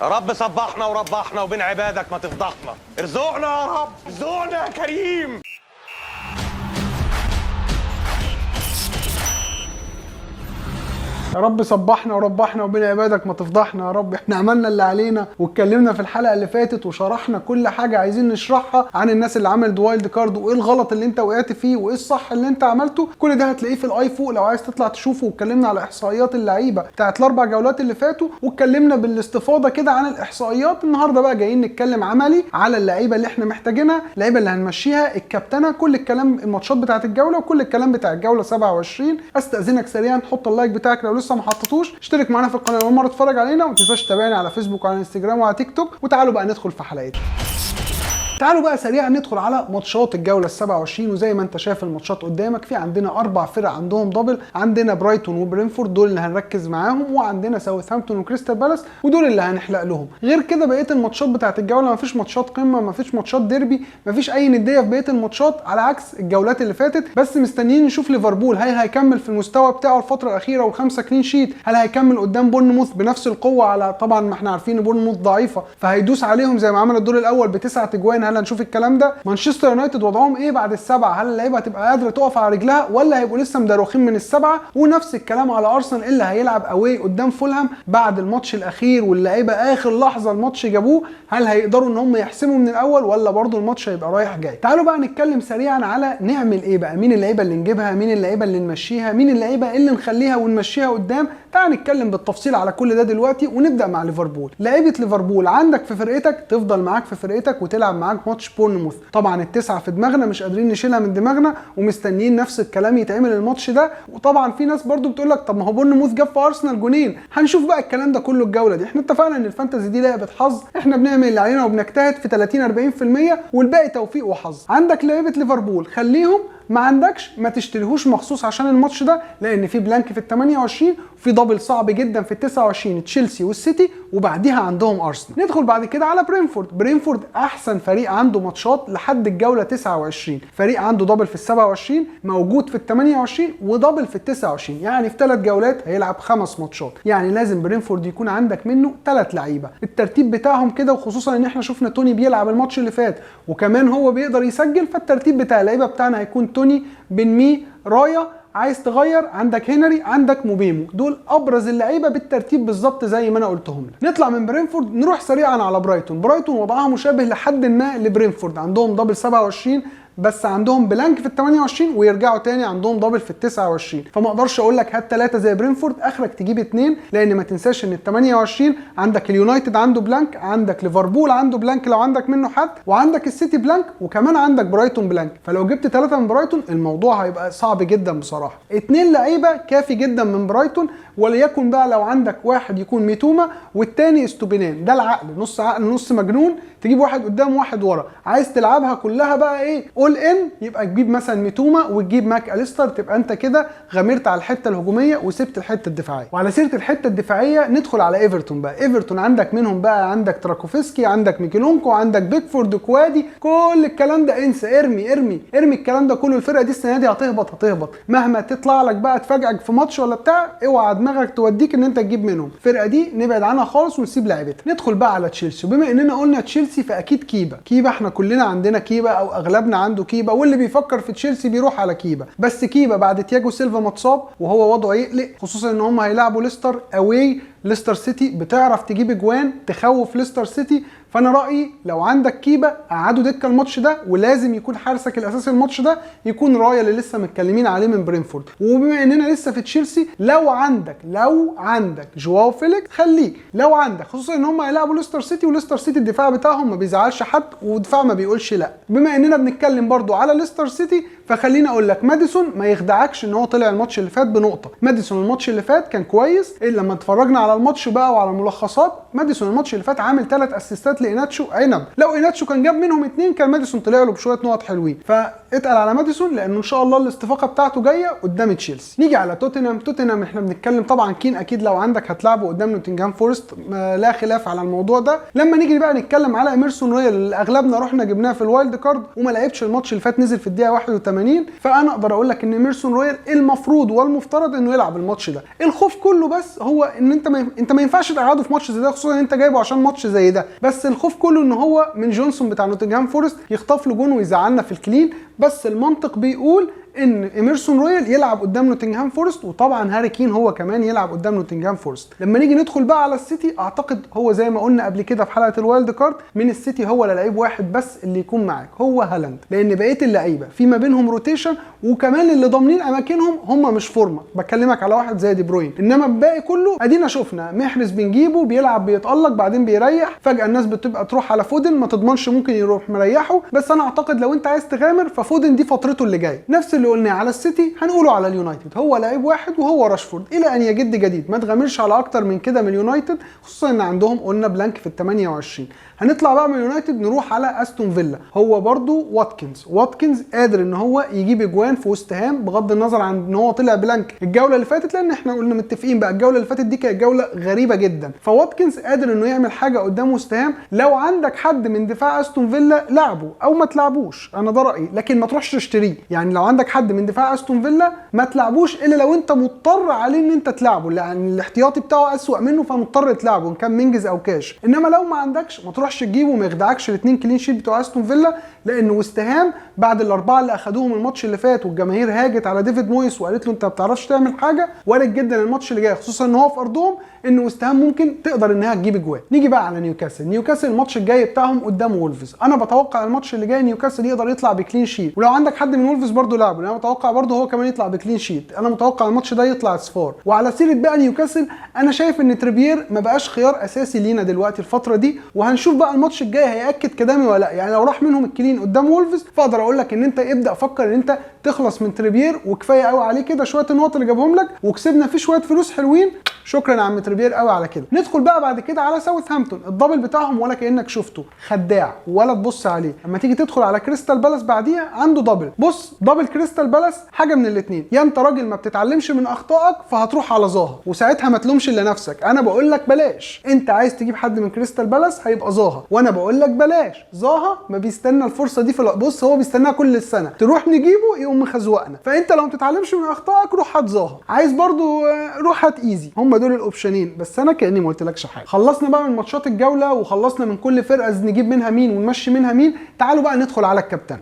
يا رب صبحنا وربحنا وبين عبادك ما تفضحنا. ارزقنا يا رب، ارزقنا يا كريم. يا رب صبحنا وربحنا وبين عبادك ما تفضحنا يا رب. احنا عملنا اللي علينا واتكلمنا في الحلقه اللي فاتت وشرحنا كل حاجه عايزين نشرحها عن الناس اللي عملت وايلد كارد، وايه الغلط اللي انت وقعت فيه وايه الصح اللي انت عملته. كل ده هتلاقيه في الاي فوق لو عايز تطلع تشوفه. واتكلمنا على احصائيات اللعيبه بتاعت الاربع جولات اللي فاتوا، واتكلمنا بالاستفاضه كده عن الاحصائيات. النهارده بقى جايين نتكلم عملي على اللعيبه اللي احنا محتاجينها، اللعيبه اللي هنمشيها، الكابتنه، كل الكلام، الماتشات بتاعت الجوله وكل الكلام بتاع الجوله 27. استاذنك سريعا حط اللايك بتاعك لو لسه ما حطيتوش، اشترك معانا في القناه لو اول مره تتفرج علينا، وما تنساش تتابعني على فيسبوك وعلى انستجرام وعلى تيك توك. وتعالوا بقى ندخل في حلقتنا. تعالوا بقى سريعا ندخل على ماتشات الجوله ال27. وزي ما انت شايف الماتشات قدامك، في عندنا 4 فرق عندهم دبل. عندنا برايتون وبرينفورد، دول اللي هنركز معاهم، وعندنا ساوثهامبتون وكريستال بالاس، ودول اللي هنحلق لهم. غير كده بقيه الماتشات بتاعت الجوله مفيش ماتشات قمه، مفيش ماتشات ديربي، مفيش اي نديه في بقيه الماتشات على عكس الجولات اللي فاتت. بس مستنيين نشوف ليفربول هل هيكمل في المستوى بتاعه الفتره الاخيره و5 كلين شيت، هل هيكمل قدام بورنموث بنفس القوه، على طبعا ما احنا عارفين ان بورنموث ضعيفه فهيدوس عليهم زي ما عمل الدور الاول ب9 اجوان. هل هنشوف الكلام ده؟ مانشستر يونايتد وضعهم ايه بعد السبعه؟ هل اللعيبه هتبقى قادره تقف على رجلها ولا هيبقوا لسه مدروخين من السبعه؟ ونفس الكلام على ارسنال اللي هيلعب اوي قدام فولهام بعد الماتش الاخير واللعيبه اخر لحظه الماتش جابوه، هل هيقدروا ان هم يحسموا من الاول ولا برضو الماتش هيبقى رايح جاي؟ تعالوا بقى نتكلم سريعا على نعمل ايه بقى، مين اللعيبه اللي نجيبها، مين اللعيبه اللي نمشيها، مين اللعيبه اللي نخليها ونمشيها قدام. تعال نتكلم بالتفصيل على كل ده دلوقتي، ونبدا مع ليفربول. لعيبه ليفربول عندك في فرقتك تفضل معاك في فرقتك وتلعب معاك ماتش بورنموث. طبعا التسعه في دماغنا مش قادرين نشيلها من دماغنا ومستنيين نفس الكلام يتعمل الماتش ده. وطبعا في ناس برضو بتقول لك طب ما هو بورنموث جاب في ارسنال جونين. هنشوف بقى الكلام ده كله الجوله دي. احنا اتفقنا ان الفانتزي دي لعبه حظ، احنا بنعمل اللي علينا وبنجتهد في 30-40% والباقي توفيق وحظ. عندك لعيبه ليفربول خليهم، ما عندكش ما تشتريهوش مخصوص عشان الماتش ده، لان في بلانك في ال28 وفي دبل صعب جدا في ال29 تشيلسي والسيتي، وبعديها عندهم ارسنال. ندخل بعد كده على برينفورد. برينفورد احسن فريق عنده ماتشات لحد الجوله 29، فريق عنده دبل في ال27 موجود في ال28 ودبل في ال29، يعني في 3 جولات هيلعب 5 ماتشات. يعني لازم برينفورد يكون عندك منه 3 لعيبه. الترتيب بتاعهم كده، وخصوصا ان احنا شفنا توني بيلعب الماتش اللي فات وكمان هو بيقدر يسجل، فالترتيب بتاع اللعيبه بتاعنا هيكون توني، بن مي، رايا. عايز تغير عندك هنري، عندك موبيمو. دول ابرز اللعيبه بالترتيب بالظبط زي ما انا قلتهم لك. نطلع من برينفورد نروح سريعا على برايتون. برايتون وضعها مشابه لحد ما لبرينفورد، عندهم دبل 27 بس عندهم بلانك في ال28 ويرجعوا تاني عندهم دبل في ال29، فما اقدرش اقول لك هات 3 زي برينفورد، اخرك تجيب 2، لان ما تنساش ان ال28 عندك اليونايتد عنده بلانك، عندك ليفربول عنده بلانك لو عندك منه حد، وعندك السيتي بلانك، وكمان عندك برايتون بلانك. فلو جبت 3 من برايتون الموضوع هيبقى صعب جدا بصراحه. 2 لعيبه كافي جدا من برايتون، وليكن بقى لو عندك واحد يكون ميتوما والتاني استوبينان، ده العقل، نص عقل نص مجنون، تجيب واحد قدام واحد ورا. عايز تلعبها كلها بقى ايه اول ان، يبقى تجيب مثلا ميتوما وتجيب ماك اليستر، تبقى انت كده غامرت على الحته الهجوميه وسبت الحته الدفاعيه. وعلى سيره الحته الدفاعيه ندخل على ايفرتون بقى. ايفرتون عندك منهم بقى عندك تراكوفسكي، عندك ميكيلونكو، عندك بيكفورد، كوادي، كل الكلام ده انسى، ارمي ارمي ارمي الكلام ده كله. الفرقه دي السنه دي هتهبط مهما تطلع لك بقى تفاجئك في ماتش ولا بتاع، اوعى دماغك توديك ان انت تجيب منهم. الفرقه دي نبعد عنها خالص ونسيب لعيبتها. ندخل بقى على تشيلسي، وبما اننا قلنا تشيلسي فاكيد كيبا احنا كلنا عندنا كيبا او اغلبنا عنده كيبا، واللي بيفكر في تشيلسي بيروح على كيبا. بس كيبا بعد تياجو سيلفا ما اتصاب وهو وضعه يقلق، خصوصا ان هم هيلعبوا ليستر اواي. ليستر سيتي بتعرف تجيب اجوان تخوف ليستر سيتي، فانا رايي لو عندك كيبا قعدوا دكه الماتش ده، ولازم يكون حارسك الاساسي الماتش ده يكون رايا اللي لسه متكلمين عليه من برينفورد. وبما اننا لسه في تشيلسي، لو عندك جواو فيليكس خليه، لو عندك، خصوصا ان هم هيلعبوا ليستر سيتي، وليستر سيتي الدفاع بتاعهم ما بيزعلش حد ودفاع ما بيقولش لا. بما اننا بنتكلم برضو على ليستر سيتي، فخليني اقول لك ماديسون ما يخدعكش ان هو طلع الماتش اللي فات بنقطه. ماديسون الماتش اللي فات كان كويس، الا لما اتفرجنا على الماتش بقى وعلى الملخصات، ماديسون الماتش اللي فات عامل 3 اسيستات لإيناتشو عنب. لو إيناتشو كان جاب منهم 2 كان ماديسون طلع له بشويه نقط حلوين. اتقل على ماديسون لانه ان شاء الله الاستفاقه بتاعته جايه قدام تشيلسي. نيجي على توتنهام احنا بنتكلم طبعا كين اكيد لو عندك هتلعبه قدام نوتنجهام فورست، لا خلاف على الموضوع ده. لما نيجي بقى نتكلم على ايمرسون رويال اللي اغلبنا رحنا جبناه في الوايلد كارد وما لعبش الماتش اللي فات، نزل في الدقيقه 81، فانا اقدر اقول لك ان ايمرسون رويال المفروض والمفترض انه يلعب الماتش ده. الخوف كله بس هو ان انت ما ينفعش تقعده في ماتش زي ده، خصوصا ان انت جايبه عشان ماتش زي ده. بس الخوف كله ان هو من جونسون بتاع نوتنجهام فورست يخطف له جون ويزعلنا في الكلين. بس المنطق بيقول ان ايمرسون رويال يلعب قدام نوتنجهام فورست، وطبعا هاري كين هو كمان يلعب قدام نوتنجهام فورست. لما نيجي ندخل بقى على السيتي، اعتقد هو زي ما قلنا قبل كده في حلقه الوايلد كارد، من السيتي هو لعيب واحد بس اللي يكون معاك، هو هالاند، لان بقيه اللعيبه في ما بينهم روتيشن، وكمان اللي ضامنين اماكنهم هم مش فورمه. بكلمك على واحد زي دي بروين، انما الباقي كله ادينا شفنا محرز بنجيبه بيلعب بيتالق بعدين بيريح، فجاه الناس بتبقى تروح على فودن ما تضمنش ممكن يروح مريحه. بس انا اعتقد لو انت عايز تغامر ففودن دي فترته اللي جايه. نفس اللي قلناه على السيتي هنقوله على اليونايتد، هو لعيب واحد وهو راشفورد الى ان يجد جديد. ما تغامرش على اكتر من كده من اليونايتد، خصوصا ان عندهم قلنا بلانك في ال 28. هنطلع بقى من اليونايتد نروح على استون فيلا، هو برضو واتكنز قادر ان هو يجيب اجوان في وست هام، بغض النظر عن ان هو طلع بلانك الجوله اللي فاتت، لان احنا قلنا متفقين بقى الجوله اللي فاتت دي كانت جوله غريبه جدا. فواتكنز قادر انه يعمل حاجه قدام وست هام. لو عندك حد من دفاع استون فيلا لعبه او ما تلعبوش، انا ده رايي، لكن ما تروحش تشتريه. يعني لو عندك حد من دفاع استون فيلا ما تلعبوش الا لو انت مضطر عليه ان انت تلعبه، لان الاحتياطي بتاعه اسوأ منه فمضطر تلعبه ان كان منجز او كاش. انما لو ما عندكش ما تروحش تجيبه وما يخدعكش الاثنين كلين شيت بتوع استون فيلا، لان وست هام بعد الاربعه اللي اخدوهم الماتش اللي فات والجماهير هاجت على ديفيد مويس وقالت له انت ما بتعرفش تعمل حاجه، وارد جدا الماتش اللي جاي خصوصا ان هو في ارضهم ان وست هام ممكن تقدر انها تجيب اجوان. نيجي بقى على نيوكاسل الماتش الجاي بتاعهم قدام وولفز، انا بتوقع الماتش اللي جاي نيوكاسل يقدر يطلع بكلين شيت، ولو عندك حد من وولفز برده لعبه، انا متوقع برده هو كمان يطلع بكلين شيت. انا متوقع الماتش ده يطلع صفار. وعلى سيره بقى نيوكاسل، انا شايف ان تريبير ما بقاش خيار اساسي لينا دلوقتي الفتره دي، وهنشوف بقى الماتش الجاي هياكد كلامي ولا لا. يعني لو راح منهم الكلين قدام وولفز فاقدر اقول لك ان انت ابدا فكر ان انت تخلص من تريبير، وكفايه قوي عليه كده شويه النقط اللي جابهم لك، وكسبنا فيه شويه فلوس حلوين، شكرا يا عم تريبير قوي على كده. ندخل بقى بعد كده على ساوثهامبتون، الدبل بتاعهم ولا كانك شفته، خداع ولا تبص عليه. اما تيجي تدخل على كريستال بالاس بعديها عنده دبل. بص دبل كريستال بالاس حاجه من الاثنين، يا انت راجل ما بتتعلمش من اخطائك فهتروح على ظاهر، وساعتها ما تلومش الا نفسك. انا بقول لك بلاش، انت عايز تجيب حد من كريستال بالاس هيبقى ظاهر، وانا بقول لك بلاش. ظاهر ما بيستنى الفرصه دي بص هو بيستناها كل السنه، تروح نجيبه يقوم مخزوقنا. فانت لو ما بتتعلمش من اخطائك روح هات ظاهر، عايز برضو روح هات ايزي. هم دول الاوبشنين، بس انا كاني ما قلتلكش حاجه. خلصنا بقى من ماتشات الجوله وخلصنا من كل فرقه نجيب منها مين ونمشي منها مين. تعالوا بقى ندخل على الكابتن.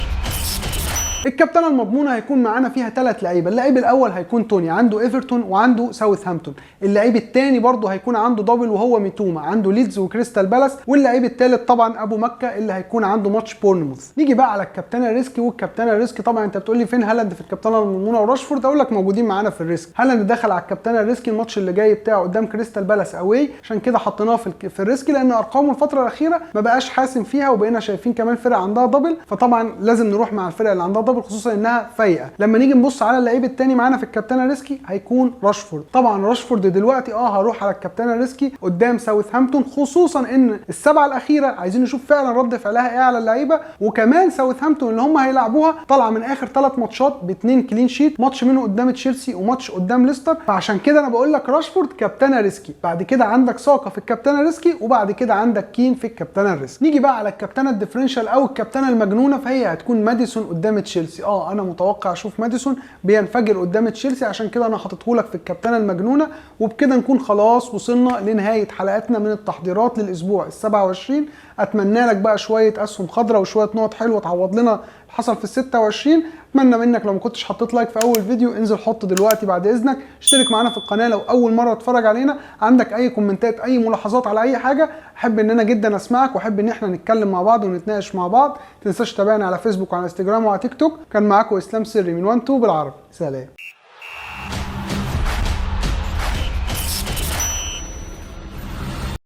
الكابتنه المضمونه هيكون معانا فيها 3 لعيبه. اللعيب الاول هيكون توني، عنده ايفرتون وعنده ساوثهامبتون. اللعيب الثاني برضه هيكون عنده دبل وهو ميتوما، عنده ليدز وكريستال بالاس. واللعيب الثالث طبعا ابو مكه اللي هيكون عنده ماتش بورنموث. نيجي بقى على الكابتنه ريسكي. والكابتنه ريسكي طبعا انت بتقول لي فين هالاند في الكابتنه المضمونه وراشفورد، اقول لك موجودين معانا في الريسك. هالاند دخل على الكابتنه ريسكي الماتش اللي جاي بتاعه قدام كريستال بالاس اواي، عشان كده حطيناه في الريسكي، لان ارقامه الفتره الاخيره ما بقاش حاسم فيها، وبقينا شايفين كمان فرق عندها دبل، فطبعا لازم نروح مع الفرق اللي عندها دبل خصوصا انها فايقه. لما نيجي نبص على اللعيب الثاني معانا في الكابتنه ريسكي هيكون راشفورد. طبعا راشفورد دلوقتي هروح على الكابتنه ريسكي قدام ساوثهامبتون، خصوصا ان السبعه الاخيره عايزين نشوف فعلا رد فعلها ايه على اللعيبه. وكمان ساوثهامبتون اللي هم هيلعبوها طالعه من اخر 3 ماتشات ب2 كلين شيت، ماتش منه قدام تشيلسي وماتش قدام ليستر. فعشان كده انا بقول لك راشفورد كابتنه ريسكي، بعد كده عندك ساكا في الكابتنه ريسكي، وبعد كده عندك كين في الكابتنه ريسكي. نيجي بقى على الكابتنه الديفرنشال او الكابتنه المجنونه، فهي هتكون ماديسون قدام تشيلسي. انا متوقع اشوف ماديسون بينفجر قدام تشيلسي، عشان كده انا حاطته لك في الكابتنه المجنونه. وبكده نكون خلاص وصلنا لنهايه حلقاتنا من التحضيرات للاسبوع ال27. اتمنى لك بقى شويه اسهم خضراء وشويه نقط حلوه تعوض لنا حصل في ال26. اتمنى منك لو ما كنتش حطيت لايك في اول فيديو انزل حط دلوقتي بعد اذنك. اشترك معانا في القناه لو اول مره تتفرج علينا. عندك اي كومنتات اي ملاحظات على اي حاجه احب ان انا جدا اسمعك، واحب ان احنا نتكلم مع بعض ونتناقش مع بعض. ما تنساش تتابعنا على فيسبوك وعلى انستجرام وعلى تيك توك. كان معاكم اسلام سري من 1 2 بالعربي. سلام.